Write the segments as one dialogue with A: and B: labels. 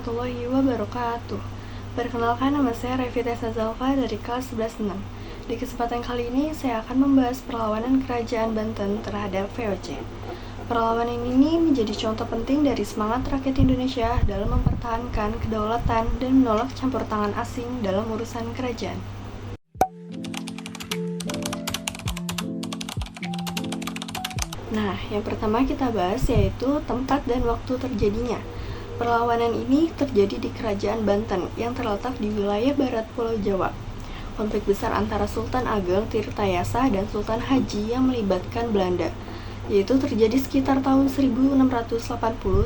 A: warahmatullahi wabarakatuh. Perkenalkan, nama saya Revita Sazalfa dari kelas 11-6. Di kesempatan kali ini, saya akan membahas perlawanan kerajaan Banten terhadap VOC. Perlawanan ini menjadi contoh penting dari semangat rakyat Indonesia dalam mempertahankan kedaulatan dan menolak campur tangan asing dalam urusan kerajaan. Nah, yang pertama kita bahas yaitu tempat dan waktu terjadinya. Perlawanan ini terjadi di Kerajaan Banten yang terletak di wilayah barat Pulau Jawa. Konflik besar antara Sultan Ageng Tirtayasa dan Sultan Haji yang melibatkan Belanda, yaitu terjadi sekitar tahun 1680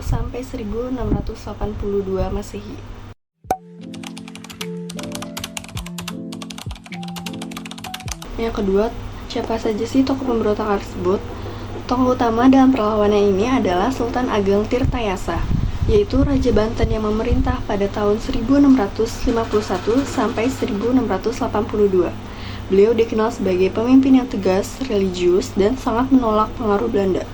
A: sampai 1682 Masehi. Yang kedua, siapa saja sih tokoh pemberontak tersebut? Tokoh utama dalam perlawanan ini adalah Sultan Ageng Tirtayasa, yaitu Raja Banten yang memerintah pada tahun 1651 sampai 1682. Beliau dikenal sebagai pemimpin yang tegas, religius, dan sangat menolak pengaruh Belanda.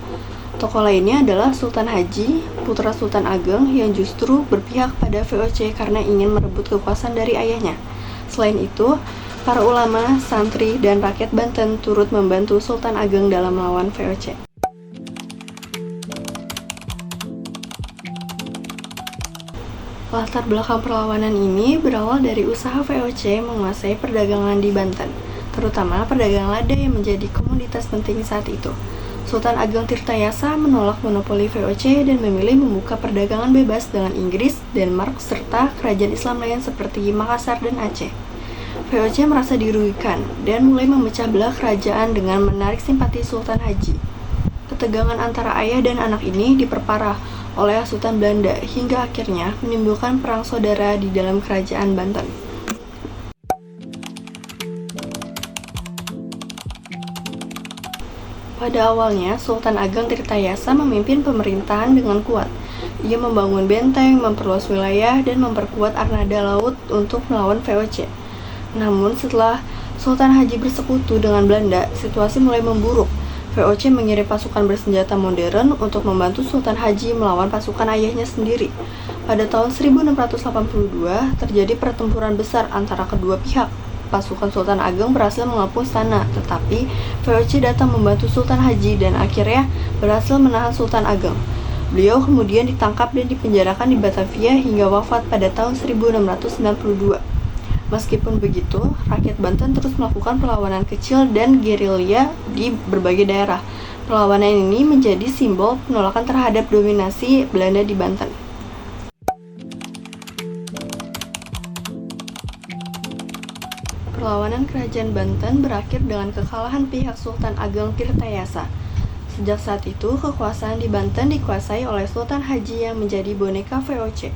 A: Tokoh lainnya adalah Sultan Haji, putra Sultan Ageng yang justru berpihak pada VOC karena ingin merebut kekuasaan dari ayahnya. Selain itu, para ulama, santri, dan rakyat Banten turut membantu Sultan Ageng dalam melawan VOC. Latar belakang perlawanan ini berawal dari usaha VOC menguasai perdagangan di Banten, terutama perdagangan lada yang menjadi komoditas penting saat itu. Sultan Ageng Tirtayasa menolak monopoli VOC dan memilih membuka perdagangan bebas dengan Inggris, Denmark, serta kerajaan Islam lain seperti Makassar dan Aceh. VOC merasa dirugikan dan mulai memecah belah kerajaan dengan menarik simpati Sultan Haji. Ketegangan antara ayah dan anak ini diperparah oleh Sultan Belanda hingga akhirnya menimbulkan perang saudara di dalam kerajaan Banten. Pada awalnya, Sultan Ageng Tirtayasa memimpin pemerintahan dengan kuat. Ia membangun benteng, memperluas wilayah, dan memperkuat armada laut untuk melawan VOC. Namun setelah Sultan Haji bersekutu dengan Belanda, situasi mulai memburuk. VOC mengirim pasukan bersenjata modern untuk membantu Sultan Haji melawan pasukan ayahnya sendiri. Pada tahun 1682, terjadi pertempuran besar antara kedua pihak. Pasukan Sultan Ageng berhasil mengepung istana, tetapi VOC datang membantu Sultan Haji dan akhirnya berhasil menahan Sultan Ageng. Beliau kemudian ditangkap dan dipenjarakan di Batavia hingga wafat pada tahun 1692. Meskipun begitu, rakyat Banten terus melakukan perlawanan kecil dan gerilya di berbagai daerah. Perlawanan ini menjadi simbol penolakan terhadap dominasi Belanda di Banten. Perlawanan kerajaan Banten berakhir dengan kekalahan pihak Sultan Ageng Tirtayasa. Sejak saat itu, kekuasaan di Banten dikuasai oleh Sultan Haji yang menjadi boneka VOC.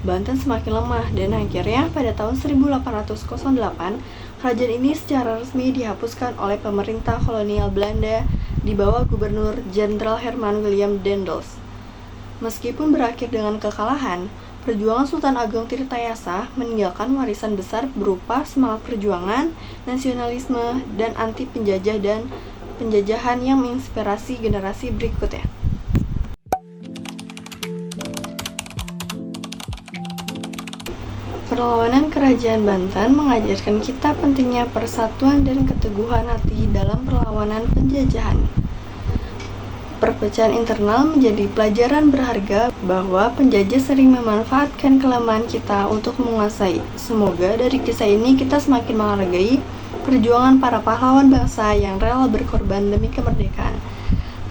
A: Banten semakin lemah dan akhirnya pada tahun 1808 kerajaan ini secara resmi dihapuskan oleh pemerintah kolonial Belanda di bawah Gubernur Jenderal Herman William Daendels. Meskipun berakhir dengan kekalahan, perjuangan Sultan Ageng Tirtayasa meninggalkan warisan besar berupa semangat perjuangan, nasionalisme, dan anti penjajah dan penjajahan yang menginspirasi generasi berikutnya. Perlawanan kerajaan Banten mengajarkan kita pentingnya persatuan dan keteguhan hati dalam perlawanan penjajahan. Perpecahan internal menjadi pelajaran berharga bahwa penjajah sering memanfaatkan kelemahan kita untuk menguasai. Semoga dari kisah ini kita semakin menghargai perjuangan para pahlawan bangsa yang rela berkorban demi kemerdekaan.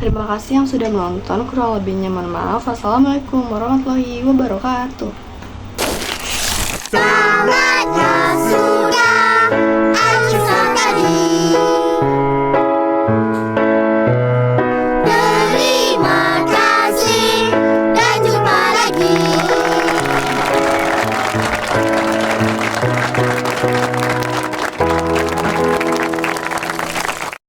A: Terima kasih yang sudah menonton, kurang lebihnya mohon maaf. Wassalamualaikum warahmatullahi wabarakatuh.